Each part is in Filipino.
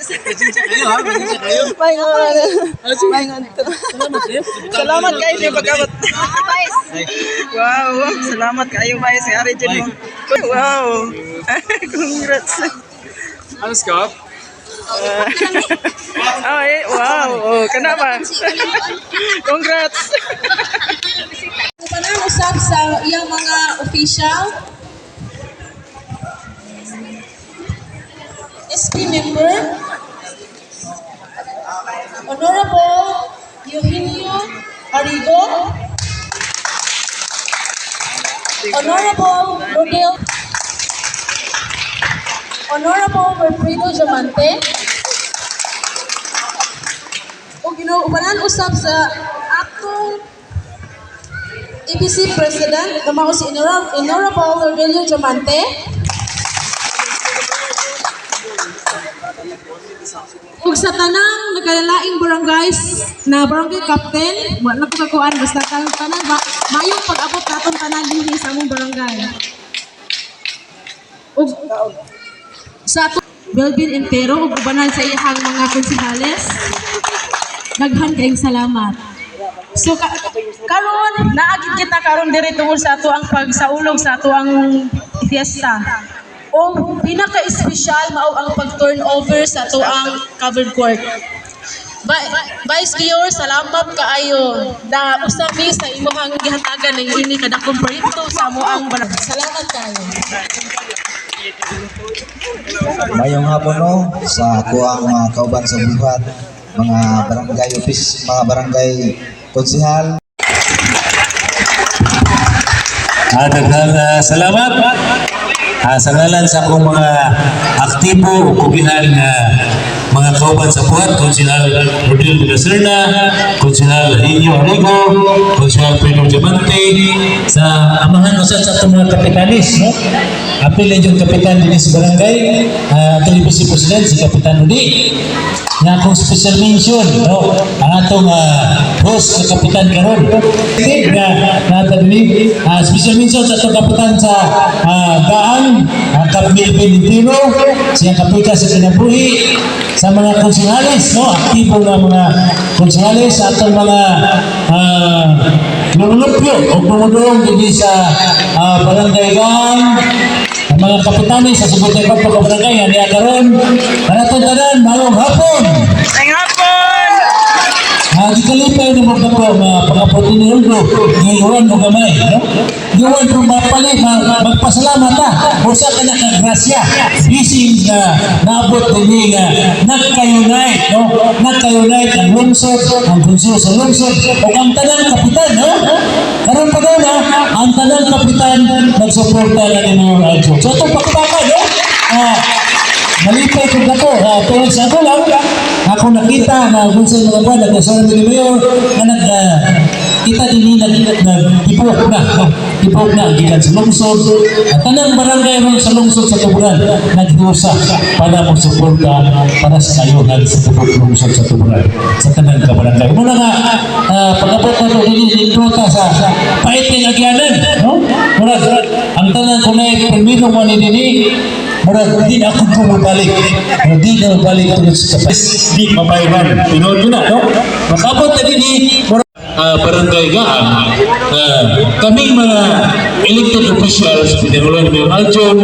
Kayo ha, kayo. Pahingon. Salamat kayo sa pagkabot. Wow, salamat kayo ba si Ari Jen. Wow. Congrats. Ano Scott? Wow. Oh, kenapa? Congrats. Panang usab sa iyang mga official, SP member, Honorable Eugenio Arrigo, Honorable Rodel, Honorable Wilfredo Diamante, o ginuubanan usab sa akong EBC President na mao si Honorable Aurelio Diamante, ug sa tanang nagkalalaing barangays na barangay captain, wala ko kakuan basta tanang mayong pag-abot naton tanan dinhi sa among barangay. Ug sa ato Belvin Entero ug ubanan sa iyang mga konsehales, daghan kayong salamat. So karon naagid kita karon diri tungod sa ato ang pagsaulog sa ato ang fiesta. O pinaka-espesyal mao ang pag-turnover sa ato ang covered court. Vice Mayor, salamat kaayo na usabi sa imong gihatagan ng ini kadakong proyekto sa amo ang barangay. Salamat kaayo. Mayong hapon no sa ako ang mga kauban sa buhat, mga barangay office, mga barangay konsehal. Daghang salamat. Sa ngalan sa akong mga aktibo o kubihan na mga kauban sa buhat, Konsehal Rodel Villaserna, Konsehal Eugenio Arrigo, Konsehal Pedro Diamante, sa amahan usad sa itong mga kapitalis, no? Apil yung kapitan din sa barangay, itong EBC President, si Kapitan Rudi, na akong special mention, no? Ang atong host na kapitan karon. Special mention sa itong kapitan sa Gaan, Kap Melvin Intino, siyang kapita sa kinabuhi, sa mga konsehales, no? Aktibo na mga konsehales, sa atong mga lumulupyo o bumudong din sa barangay Gaan, ang mga kapitanes sa subot na pagpapakabarangay, yan niya karon, panatong tanan, mayong hapon! Ang hapon! Di kalipay na mga po, pang-apotin ni Hulgo, ngayon o gamay, no? Ngayon kung mapalit, magpasalamat Busa ka na kagrasya, bising na naabot din nga, nagkayunay, no? Nagkayunay ang lungsod, ang konseho sa lungsod, o ang tanang kapitan, no? Karon pa daw na, ang tanang kapitan, nagsuporta na ni mga radyo. So itong pakibaka, no? Malipay kung ako, pero sa ako lang, ako nakita na kung sa mga buwan, nagkasaran ni Mayor, na kita din nag-tipok na ang gikan sa lungsod, at tanang barangay ron sa lungsod sa Tuburan, nag-iusa para magsuporta para sa kayuhan sa tubog lungsod sa Tuburan, sa tanang kabarangay. Muna nga, pag-abot na ito, hindi-indrota sa paiting agyanan, no? Muna, ang tanang kunay, permino mo ni murag hindi na ako bumabalik. Hindi na mabalik tulad sa kapatid. Hindi mabayaran. Pinood yun na, no? Makabot na din barangay Gaan. Kaming mga elected officials, pinangulan ni Mayor Aljon,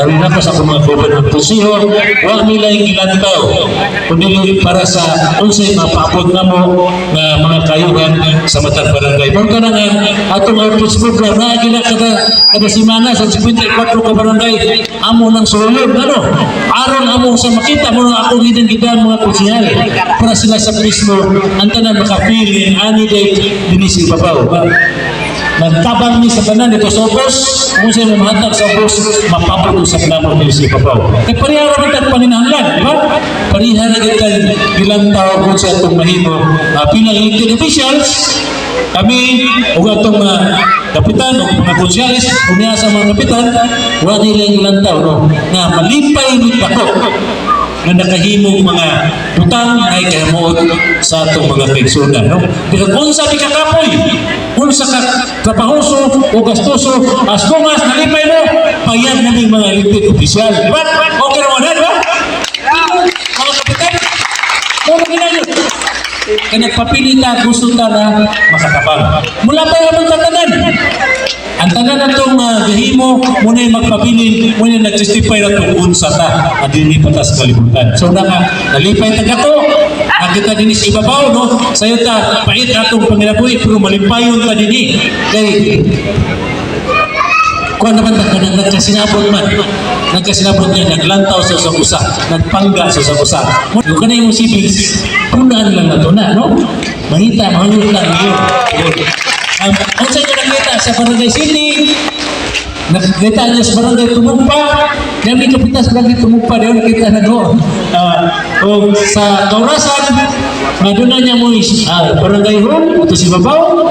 rin ako sa mga gobyerno ng Pusihon, huwag nila yung ilantaw. Kundi para sa unsay mapapod na mo na mga kayuhan sa matang barangay. Mga kanangan, atong outreach program na gina kada simana sa 54 ka barangay, amo ng sulod, ano? Aron amo sa makita mo na ako gidan mga kusihal para sila sa mismo ang tanan makapili ani day dinisi babaw. Nagtabang ni sa tanan ito sa ubos, kung sino mahatag sa ubos, mapapalo sa kanamang dinisi babaw. Kaya parihara rin ang paninahanglan, di ba? Parihara rin ilang tao kung sa itong mahimo bilang elected officials. Kami, o itong kapitan, o mga konsyalis, umiya sa mga kapitan, wala nila ilang tao, no? Na malipay ni Bako na nakahimong mga utang ay kahamuot sa itong mga pensionan, no? Pero kung sa di kakapoy, kung sa kapahuso o gastuso, as kung as nalipay mo, payag naming mga elected official. Diba? Okay naman, diba? Mga kapitan, Kaya nagpapili ta, gusto ta na makatabang. Mula pa yung tatanan. Ang tanan na itong gahimo, muna yung magpapili, muna yung nag-justify na itong unsa ta, at dinipatas kalibutan. So nalipay ta gato, ang kita din sa ibabaw, no? Sa'yo ta, pait atong panginabuhi, pero malimpayon ta din kay kuha naman nagkasinabot man. Nagkasinabot niya, naglantaw sa usa, nagpangga sa usa. Yung kanay mong siblings, punaan lang na ito na, no? Mahita, mahulog lang yun. Ang sa'yo nakita sa Barangay City, nakita niya sa Barangay Tumugpa, yan may kapitas Barangay Tumugpa, diyan nakita na doon. O sa Kaurasan, maduna niya mo Barangay Hall, ito si Babaw,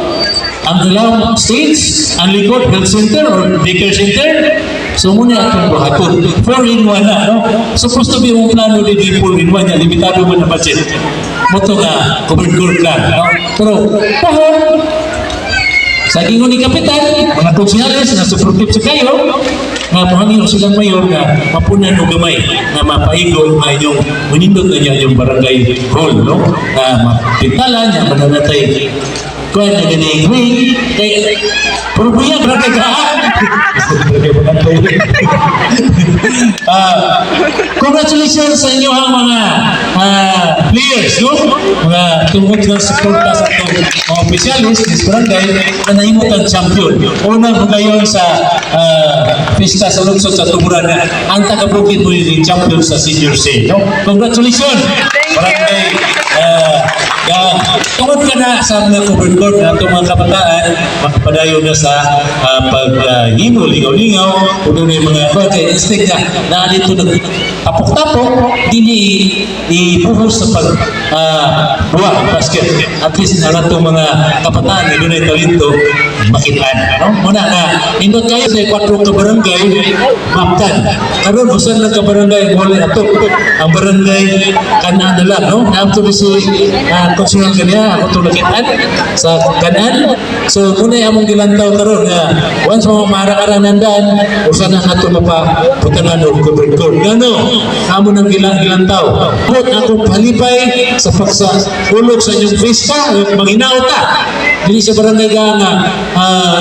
ang dalawang stage, ang likod, health center or daycare center. So muna atong buhaton. 4-in-1 na, no? Supposed to be yung plano din 4-in-1 niya, limitado mo na budget. Moto nga, covered plan, no? Pero, pahon, sa gingon ni Kapitan, mga konsyales na supportive sa kayo, nga mahangin silang mayor na mapunan o gamay na mapaigo ang inyong manindot na niya yung barangay hall, no? Mapintalan niya, mananatay kuha na ganing wing, kay puro buya, barangay ka. Congratulations sa inyo ang mga players, no? Mga tungkol na suporta sa itong mga opisyalis sa barangay na nahimutan champion. Unang magayon sa pista sa lungsod sa Tumuran na ang taga-bukid mo yung champion sa senior C, no? Congratulations! Barangay tungkol ka na sa mga covered court na itong mga kabataan, makapadayo na sa paghimo, lingaw-lingaw, kung doon yung mga bagay, instead na dito tapok-tapok, hindi ipuhos sa buwak, basket. At least na itong mga kabataan na doon ay talento, makitaan. No? Muna na, indot kayo sa 4 kabarangay, maptan. Karoon, usan lang kabarangay, muli ato. Ang barangay, kanaan na lang, no? Naamto ni si konsulan kanya, ako itong nakitaan sa kanaan. So, muna yung among gilantaw karoon, once mga marang-arang nandaan, usan na ito mapaputanan o covered court. Gano? Amo ng gilantaw. Put akong palipay sa ulog sa inyong vista, maginaw ta. Dili sa barangay nga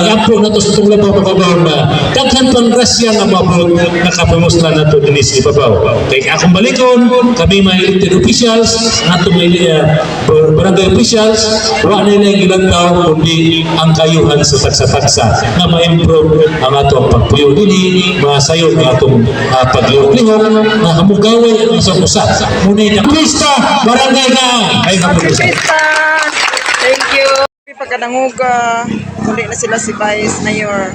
yapo na to sa itong labaw pagkabaw na daghan pang grasya nga mabot nakapamusla na to din sa ibabaw. Kaya akong balikon, kami mga elected officials, atong barangay officials, wala nila yung ilang tao kundi ang kayuhan sa taksa-taksa na ma-improve ang atong pagpuyo dili, masayo ang atong paglihok-lihok na hamugaway ang isang usa. Muna yung pista, barangay na ay hapunusan. Thank you. Pagkadanguga, muli na sila si Vice Mayor.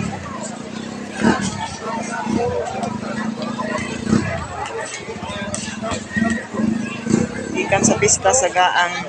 Ikan sa pista sa gaang.